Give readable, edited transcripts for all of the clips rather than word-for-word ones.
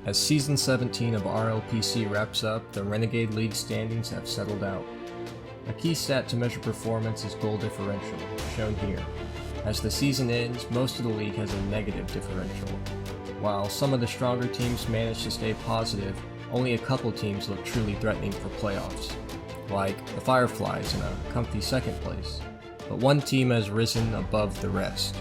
As Season 17 of RLPC wraps up, the Renegade League standings have settled out. A key stat to measure performance is goal differential, shown here. As the season ends, most of the league has a negative differential. While some of the stronger teams manage to stay positive, only a couple teams look truly threatening for playoffs, like the Fireflies in a comfy second place. But one team has risen above the rest: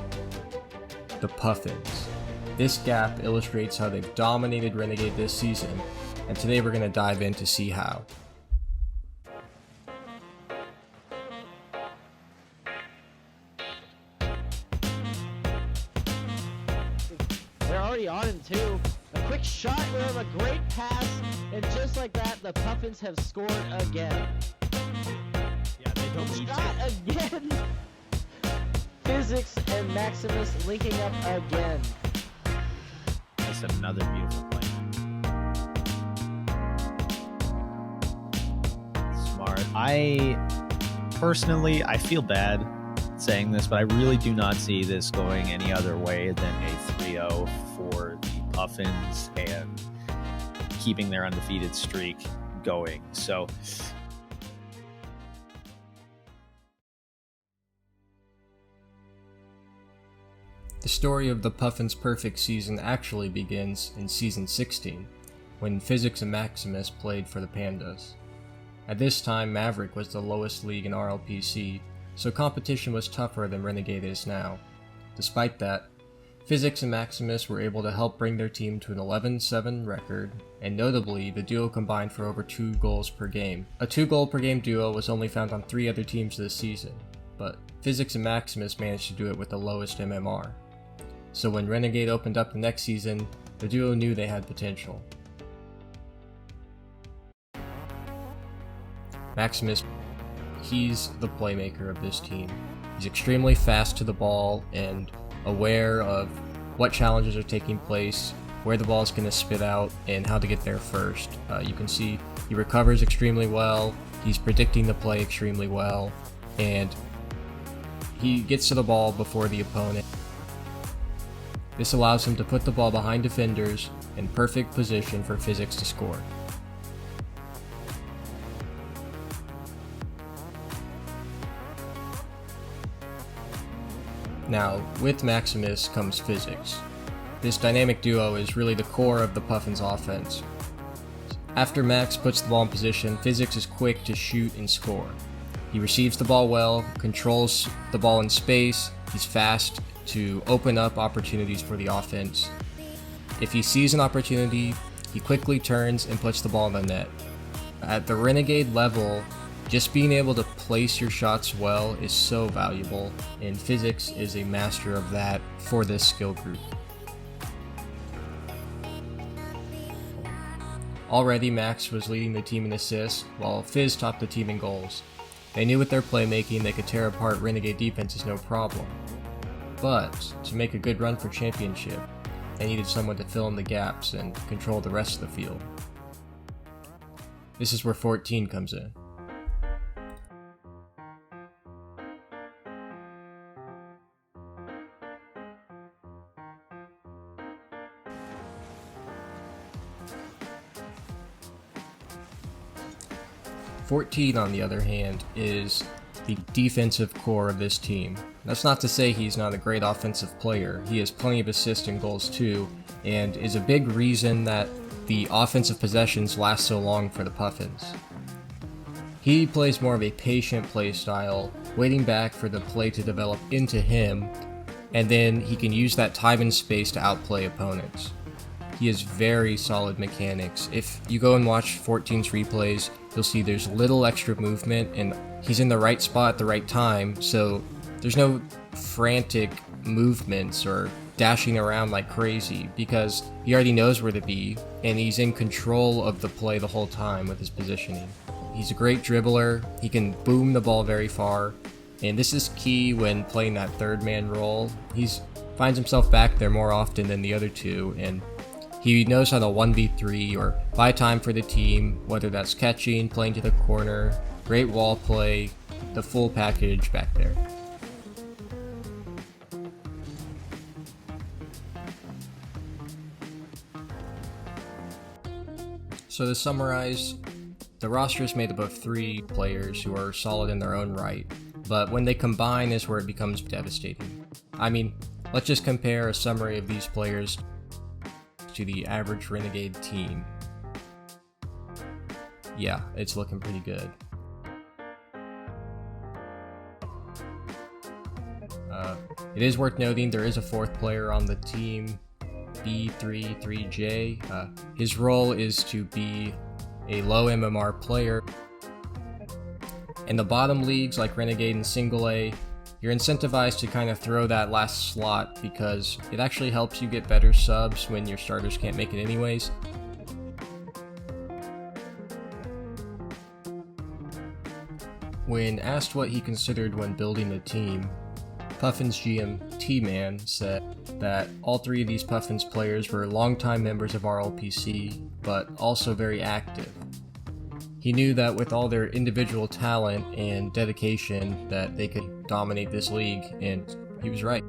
the Puffins. This gap illustrates how they've dominated Renegade this season, and today we're going to dive in to see how. They're already on him too. A quick shot with a great pass, and just like that, the Puffins have scored again. Yeah, they don't need Shot again! Physics and Maximus linking up again. That's another beautiful play. Smart. I feel bad saying this, but I really do not see this going any other way than a 3-0 for the Puffins and keeping their undefeated streak going. So The story of the Puffins' perfect season actually begins in Season 16, when Physics and Maximus played for the Pandas. At this time, Maverick was the lowest league in RLPC, so competition was tougher than Renegade is now. Despite that, Physics and Maximus were able to help bring their team to an 11-7 record, and notably, the duo combined for over 2 goals per game. A 2-goal per game duo was only found on 3 other teams this season, but Physics and Maximus managed to do it with the lowest MMR. So when Renegade opened up the next season, the duo knew they had potential. Maximus, he's the playmaker of this team. He's extremely fast to the ball and aware of what challenges are taking place, where the ball is going to spit out, and how to get there first. You can see he recovers extremely well, he's predicting the play extremely well, and he gets to the ball before the opponent. This allows him to put the ball behind defenders in perfect position for Physics to score. Now, with Maximus comes Physics. This dynamic duo is really the core of the Puffins' offense. After Max puts the ball in position, Physics is quick to shoot and score. He receives the ball well, controls the ball in space, he's fast to open up opportunities for the offense. If he sees an opportunity, he quickly turns and puts the ball in the net. At the Renegade level, just being able to place your shots well is so valuable, and Physics is a master of that for this skill group. Already, Max was leading the team in assists, while Fizz topped the team in goals. They knew with their playmaking they could tear apart Renegade defenses no problem. But to make a good run for championship, they needed someone to fill in the gaps and control the rest of the field. This is where 14 comes in. "14, on the other hand, is the defensive core of this team. That's not to say he's not a great offensive player. He has plenty of assists and goals too, and is a big reason that the offensive possessions last so long for the Puffins. He plays more of a patient play style, waiting back for the play to develop into him, and then he can use that time and space to outplay opponents. He has very solid mechanics. If you go and watch 14's replays, you'll see there's little extra movement, and he's in the right spot at the right time, so there's no frantic movements or dashing around like crazy, because he already knows where to be, and he's in control of the play the whole time with his positioning. He's a great dribbler, he can boom the ball very far, and this is key when playing that third man role. He finds himself back there more often than the other two, and he knows how to 1v3 or buy time for the team, whether that's catching, playing to the corner, great wall play, the full package back there. So to summarize, the roster is made up of 3 players who are solid in their own right, but when they combine is where it becomes devastating. I mean, let's just compare a summary of these players to the average Renegade team. Yeah, it's looking pretty good. It is worth noting there is a 4th player on the team, B33J. His role is to be a low MMR player. In the bottom leagues like Renegade and Single A, you're incentivized to kind of throw that last slot because it actually helps you get better subs when your starters can't make it anyways. When asked what he considered when building the team, Puffins GM T-Man said that all 3 of these Puffins players were longtime members of RLPC, but also very active. He knew that with all their individual talent and dedication that they could dominate this league, and he was right.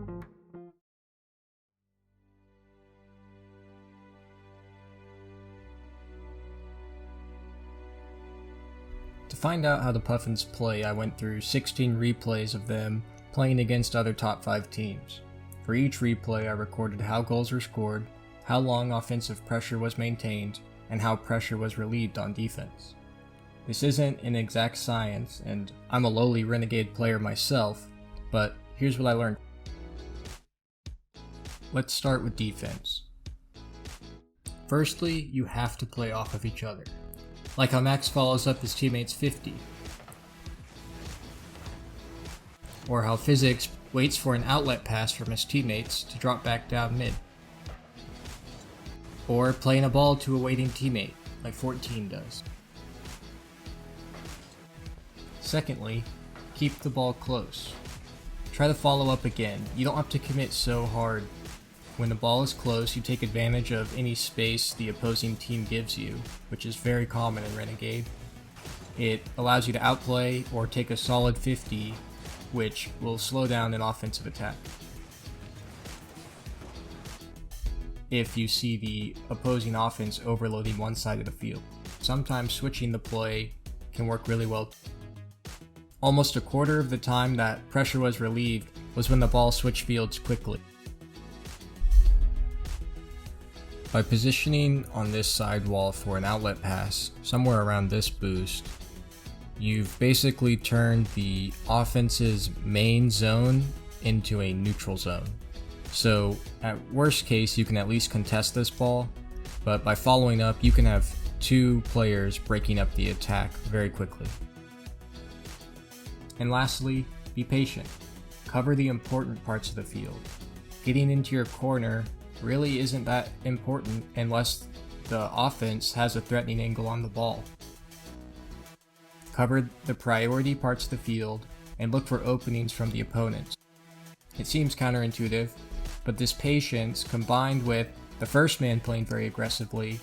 To find out how the Puffins play, I went through 16 replays of them playing against other top 5 teams. For each replay, I recorded how goals were scored, how long offensive pressure was maintained, and how pressure was relieved on defense. This isn't an exact science, and I'm a lowly Renegade player myself, but here's what I learned. Let's start with defense. Firstly, you have to play off of each other. Like how Max follows up his teammate's 50. Or how Physics waits for an outlet pass from his teammates to drop back down mid. Or playing a ball to a waiting teammate, like 14 does. Secondly, keep the ball close. Try to follow up again. You don't have to commit so hard. When the ball is close, you take advantage of any space the opposing team gives you, which is very common in Renegade. It allows you to outplay or take a solid 50, which will slow down an offensive attack. If you see the opposing offense overloading one side of the field, sometimes switching the play can work really well. Almost a quarter of the time that pressure was relieved was when the ball switched fields quickly. By positioning on this side wall for an outlet pass, somewhere around this boost, you've basically turned the offense's main zone into a neutral zone. So at worst case, you can at least contest this ball, but by following up, you can have 2 players breaking up the attack very quickly. And lastly, be patient. Cover the important parts of the field. Getting into your corner really isn't that important unless the offense has a threatening angle on the ball. Cover the priority parts of the field and look for openings from the opponents. It seems counterintuitive, but this patience combined with the first man playing very aggressively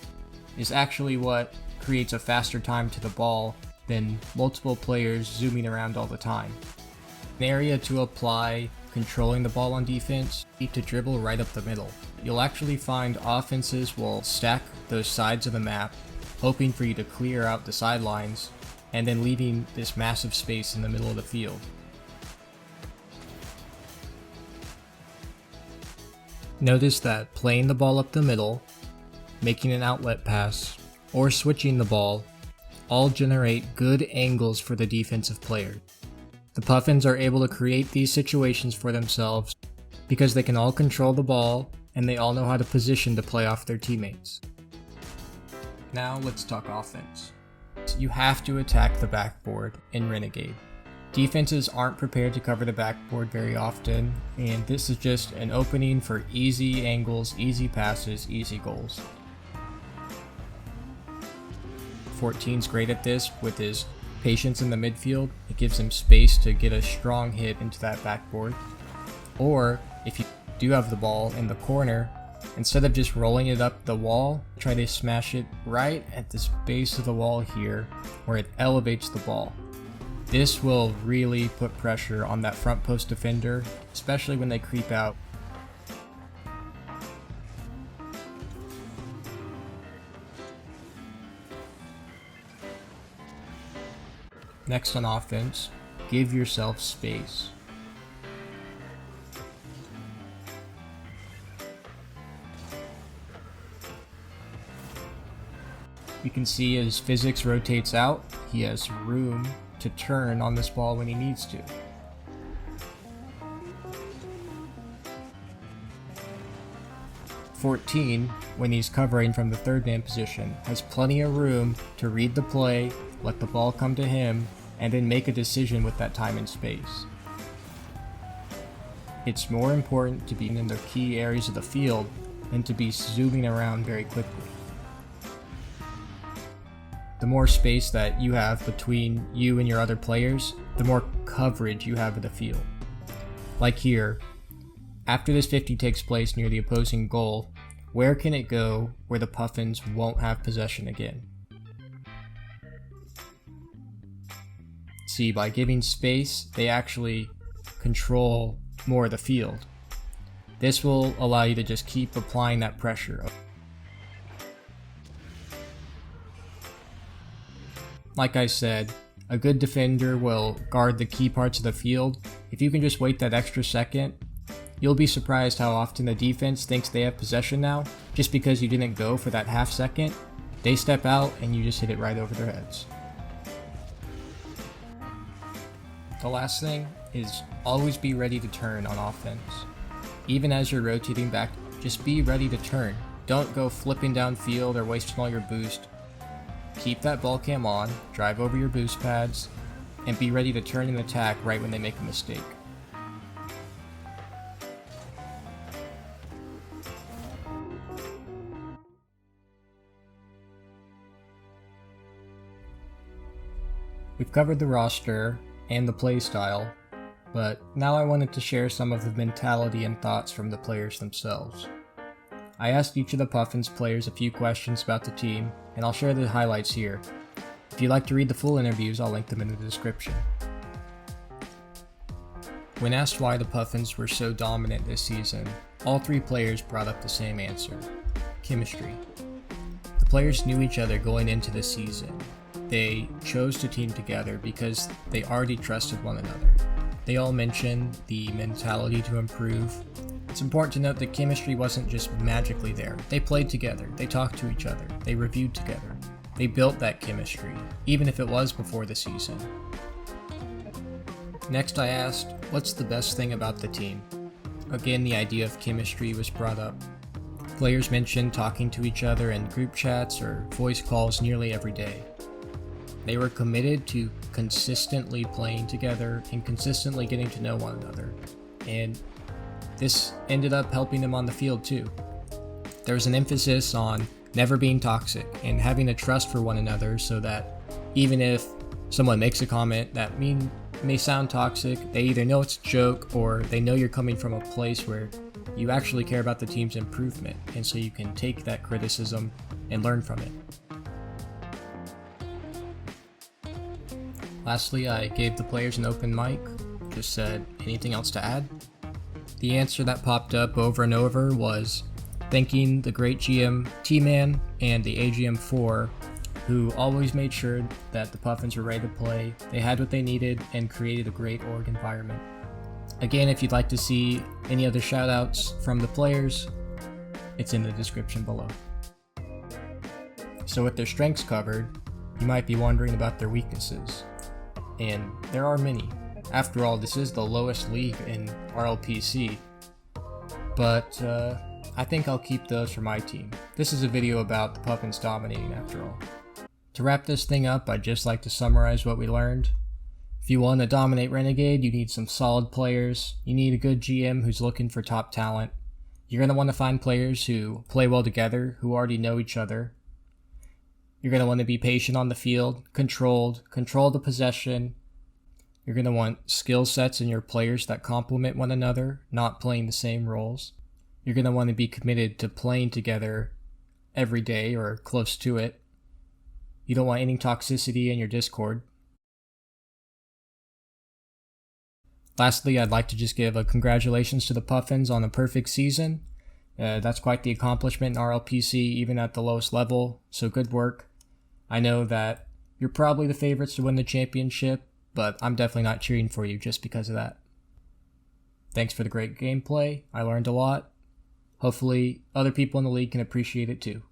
is actually what creates a faster time to the ball than multiple players zooming around all the time. An area to apply controlling the ball on defense, you need to dribble right up the middle. You'll actually find offenses will stack those sides of the map, hoping for you to clear out the sidelines, and then leaving this massive space in the middle of the field. Notice that playing the ball up the middle, making an outlet pass, or switching the ball all generate good angles for the defensive player. The Puffins are able to create these situations for themselves because they can all control the ball and they all know how to position to play off their teammates. Now let's talk offense. You have to attack the backboard in Renegade. Defenses aren't prepared to cover the backboard very often, and this is just an opening for easy angles, easy passes, easy goals. 14's great at this with his patience in the midfield. It gives him space to get a strong hit into that backboard. Or if you do have the ball in the corner, instead of just rolling it up the wall, try to smash it right at this base of the wall here where it elevates the ball. This will really put pressure on that front post defender, especially when they creep out. Next on offense, give yourself space. You can see as physics rotates out, he has room to turn on this ball when he needs to. "14, when he's covering from the third man position, has plenty of room to read the play, let the ball come to him, and then make a decision with that time and space. It's more important to be in the key areas of the field than to be zooming around very quickly. The more space that you have between you and your other players, the more coverage you have of the field. Like here, after this 50 takes place near the opposing goal, where can it go where the Puffins won't have possession again? See, by giving space, they actually control more of the field. This will allow you to just keep applying that pressure. Like I said, a good defender will guard the key parts of the field. If you can just wait that extra second, you'll be surprised how often the defense thinks they have possession now, just because you didn't go for that half second. They step out and you just hit it right over their heads. The last thing is always be ready to turn on offense. Even as you're rotating back, just be ready to turn. Don't go flipping downfield or wasting all your boost. Keep that ball cam on, drive over your boost pads, and be ready to turn and attack right when they make a mistake. We've covered the roster and the play style, but now I wanted to share some of the mentality and thoughts from the players themselves. I asked each of the Puffins players a few questions about the team, and I'll share the highlights here. If you'd like to read the full interviews, I'll link them in the description. When asked why the Puffins were so dominant this season, all three players brought up the same answer: chemistry. The players knew each other going into the season. They chose to team together because they already trusted one another. They all mentioned the mentality to improve. It's important to note that chemistry wasn't just magically there. They played together, they talked to each other, they reviewed together. They built that chemistry, even if it was before the season. Next I asked, what's the best thing about the team? Again, the idea of chemistry was brought up. Players mentioned talking to each other in group chats or voice calls nearly every day. They were committed to consistently playing together and consistently getting to know one another. And this ended up helping them on the field too. There was an emphasis on never being toxic and having a trust for one another so that even if someone makes a comment that may sound toxic, they either know it's a joke or they know you're coming from a place where you actually care about the team's improvement, and so you can take that criticism and learn from it. Lastly, I gave the players an open mic, just said, anything else to add? The answer that popped up over and over was thanking the great GM T-Man and the AGM4, who always made sure that the Puffins were ready to play, they had what they needed, and created a great org environment. Again, if you'd like to see any other shoutouts from the players, it's in the description below. So with their strengths covered, you might be wondering about their weaknesses. And there are many. After all, this is the lowest league in RLPC. But I think I'll keep those for my team. This is a video about the Puffins dominating after all. To wrap this thing up, I'd just like to summarize what we learned. If you want to dominate Renegade, you need some solid players. You need a good GM who's looking for top talent. You're going to want to find players who play well together, who already know each other. You're going to want to be patient on the field, control the possession. You're going to want skill sets in your players that complement one another, not playing the same roles. You're going to want to be committed to playing together every day or close to it. You don't want any toxicity in your Discord. Lastly, I'd like to just give a congratulations to the Puffins on a perfect season. That's quite the accomplishment in RLPC, even at the lowest level, so good work. I know that You're probably the favorites to win the championship, but I'm definitely not cheering for you just because of that. Thanks for the great gameplay. I learned a lot. Hopefully, other people in the league can appreciate it too.